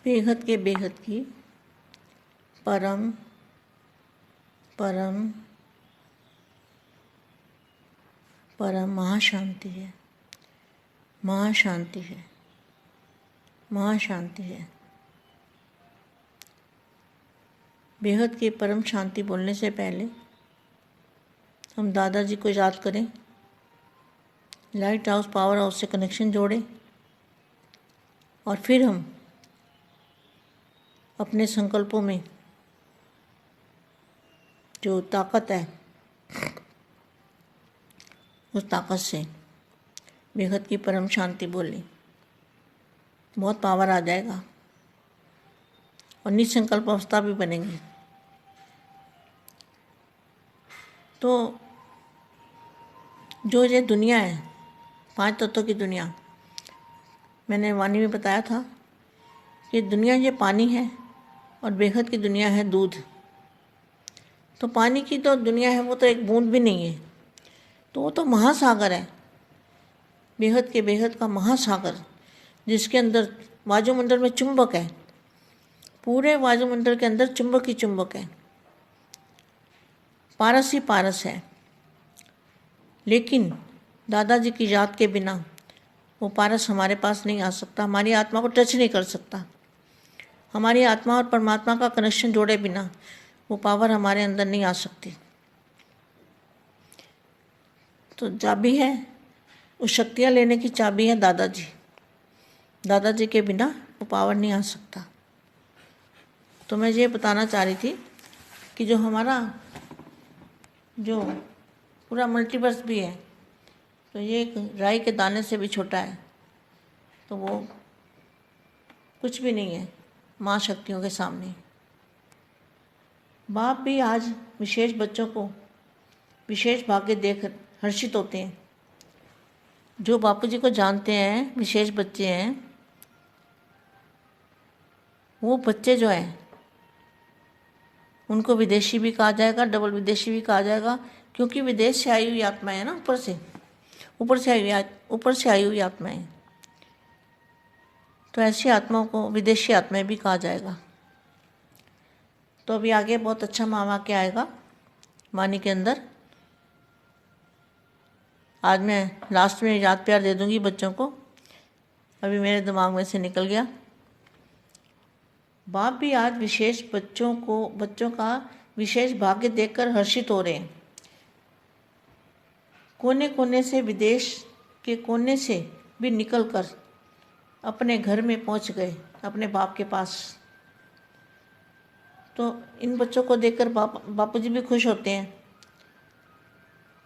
बेहद के बेहद की परम परम परम महाशांति है, महाशांति है, महाशांति है। बेहद की परम शांति बोलने से पहले हम दादाजी को याद करें, लाइट हाउस पावर हाउस से कनेक्शन जोड़ें और फिर हम अपने संकल्पों में जो ताकत है उस ताकत से बेहद की परम शांति बोलें। बहुत पावर आ जाएगा और निसंकल्प अवस्था भी बनेगी। तो जो ये दुनिया है, 5 तत्वों की दुनिया, मैंने वाणी में बताया था कि दुनिया ये पानी है और बेहद की दुनिया है दूध। तो पानी की तो दुनिया है, वो तो एक बूंद भी नहीं है, तो वो तो महासागर है, बेहद के बेहद का महासागर, जिसके अंदर वायुमंडल में चुंबक है। पूरे वायुमंडल के अंदर चुंबक ही चुंबक है, पारस ही पारस है। लेकिन दादाजी की याद के बिना वो पारस हमारे पास नहीं आ सकता, हमारी आत्मा को टच नहीं कर सकता। हमारी आत्मा और परमात्मा का कनेक्शन जोड़े बिना वो पावर हमारे अंदर नहीं आ सकती। तो चाबी है, उस शक्तियाँ लेने की चाबी है दादाजी। दादाजी के बिना वो पावर नहीं आ सकता। तो मैं ये बताना चाह रही थी कि जो हमारा जो पूरा मल्टीवर्स भी है, तो ये एक राई के दाने से भी छोटा है, तो वो कुछ भी नहीं है माँ शक्तियों के सामने। बाप भी आज विशेष बच्चों को विशेष भाग्य देख हर्षित होते हैं। जो बापूजी को जानते हैं, विशेष बच्चे हैं, वो बच्चे जो हैं उनको विदेशी भी कहा जाएगा, डबल विदेशी भी कहा जाएगा, क्योंकि विदेश से आई हुई आत्मा है ना, ऊपर से आई हुई आत्माएं। तो ऐसी आत्माओं को विदेशी आत्माएं भी कहा जाएगा। तो अभी आगे बहुत अच्छा मामा के आएगा वाणी के अंदर। आज मैं लास्ट में याद प्यार दे दूंगी बच्चों को, अभी मेरे दिमाग में से निकल गया। बाप भी आज विशेष बच्चों का विशेष भाग्य देखकर हर्षित हो रहे हैं। कोने कोने से, विदेश के कोने से भी निकलकर अपने घर में पहुंच गए, अपने बाप के पास। तो इन बच्चों को देखकर बापूजी भी खुश होते हैं।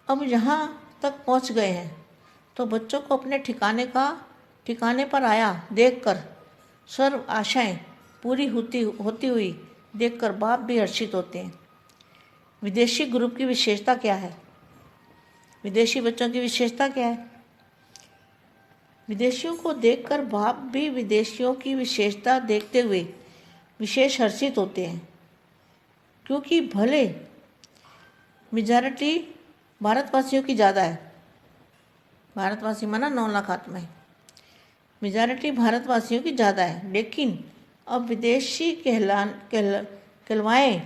अब यहाँ तक पहुंच गए हैं तो बच्चों को अपने ठिकाने पर आया देखकर, सर्व आशाएं पूरी होती हुई देखकर बाप भी हर्षित होते हैं। विदेशी ग्रुप की विशेषता क्या है? विदेशी बच्चों की विशेषता क्या है? विदेशियों को देखकर बाप भी विदेशियों की विशेषता देखते हुए विशेष हर्षित होते हैं, क्योंकि भले मेजॉरिटी भारतवासियों की ज़्यादा है। भारतवासी माना 9 लाख आत्माएं, मेजॉरिटी भारतवासियों की ज़्यादा है, लेकिन अब विदेशी कहलवाएं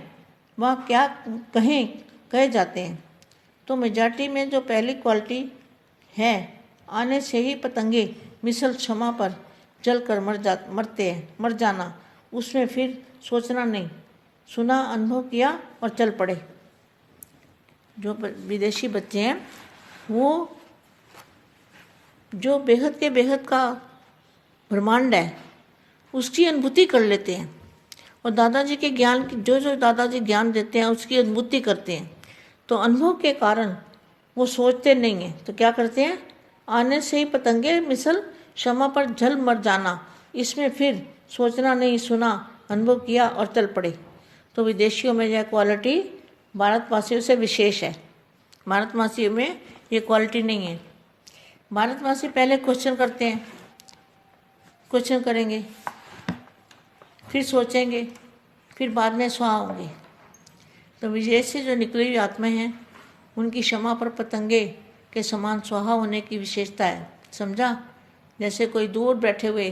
वह क्या कहे जाते हैं। तो मेजॉरिटी में जो पहली क्वालिटी है, आने से ही पतंगे मिसल क्षमा पर जल कर मर जाना, उसमें फिर सोचना नहीं, सुना, अनुभव किया और चल पड़े। जो विदेशी बच्चे हैं वो जो बेहद के बेहद का ब्रह्मांड है उसकी अनुभूति कर लेते हैं, और दादाजी के ज्ञान की जो दादाजी ज्ञान देते हैं उसकी अनुभूति करते हैं। तो अनुभव के कारण वो सोचते नहीं हैं, तो क्या करते हैं, आने से ही पतंगे मिसल क्षमा पर जल मर जाना, इसमें फिर सोचना नहीं, सुना, अनुभव किया और चल पड़े। तो विदेशियों में यह क्वालिटी भारतवासियों से विशेष है। भारतवासियों में ये क्वालिटी नहीं है। भारतवासी पहले क्वेश्चन करते हैं, क्वेश्चन करेंगे, फिर सोचेंगे, फिर बाद में स्वाहा होंगे। तो विदेश से जो निकली हुई आत्माएं हैं उनकी क्षमा पर पतंगे के समान स्वाहा होने की विशेषता है। समझा? जैसे कोई दूर बैठे हुए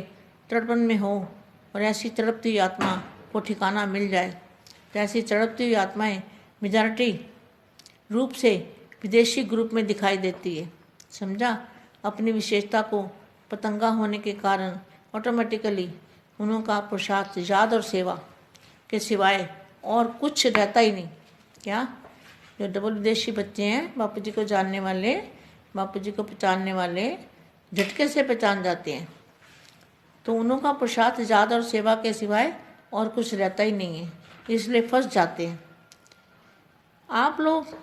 तड़पन में हो और ऐसी तड़पती हुई आत्मा को ठिकाना मिल जाए तो ऐसी तड़पती हुई आत्माएं मेजॉरिटी रूप से विदेशी ग्रुप में दिखाई देती है। समझा? अपनी विशेषता को पतंगा होने के कारण ऑटोमेटिकली उनका पुरुषार्थ याद और सेवा के सिवाय और कुछ रहता ही नहीं। क्या? जो डबल विदेशी बच्चे हैं, बापू जी को जानने वाले, बापू जी को पहचानने वाले झटके से पहचान जाते हैं, तो उनका पुरुषार्थ याद और सेवा के सिवाय और कुछ रहता ही नहीं है, इसलिए फंस जाते हैं। आप लोग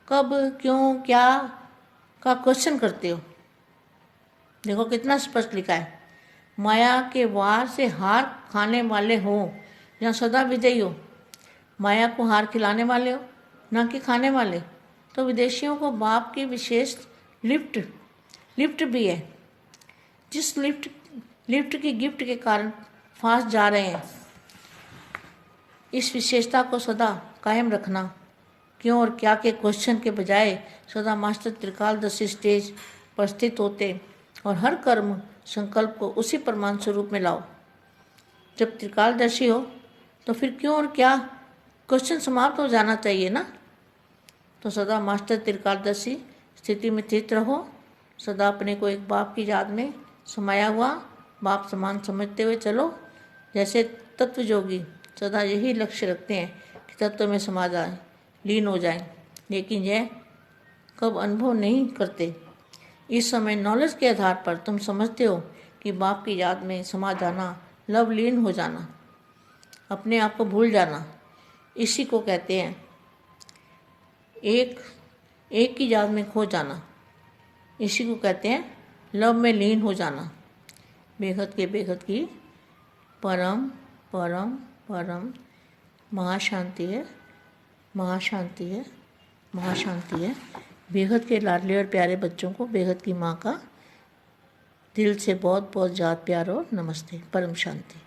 कब, क्यों, क्या का क्वेश्चन करते हो। देखो कितना स्पष्ट लिखा है, माया के वार से हार खाने वाले हो या सदा विजयी हो। माया को हार खिलाने वाले हो, ना कि खाने वाले। तो विदेशियों को बाप की विशेष लिफ्ट भी है। जिस लिफ्ट की गिफ्ट के कारण फांस जा रहे हैं, इस विशेषता को सदा कायम रखना। क्यों और क्या के क्वेश्चन के बजाय सदा मास्टर त्रिकालदर्शी स्टेज पर स्थित होते और हर कर्म संकल्प को उसी परमाणु स्वरूप में लाओ। जब त्रिकालदर्शी हो तो फिर क्यों और क्या क्वेश्चन समाप्त हो जाना चाहिए ना। तो सदा मास्टर त्रिकालदर्शी स्थिति में स्थित रहो। सदा अपने को एक बाप की याद में समाया हुआ बाप समान समझते हुए चलो। जैसे तत्व योगी सदा यही लक्ष्य रखते हैं कि तत्व में समा जाए, लीन हो जाए, लेकिन यह कब अनुभव नहीं करते। इस समय नॉलेज के आधार पर तुम समझते हो कि बाप की याद में समा जाना, लवलीन हो जाना, अपने आप को भूल जाना, इसी को कहते हैं एक की याद में खो जाना। इसी को कहते हैं लव में लीन हो जाना। बेहद के बेहद की परम परम परम महाशांति है, महाशांति है, महाशांति है। बेहद के लाडले और प्यारे बच्चों को बेहद की माँ का दिल से बहुत बहुत याद, प्यार और नमस्ते। परम शांति।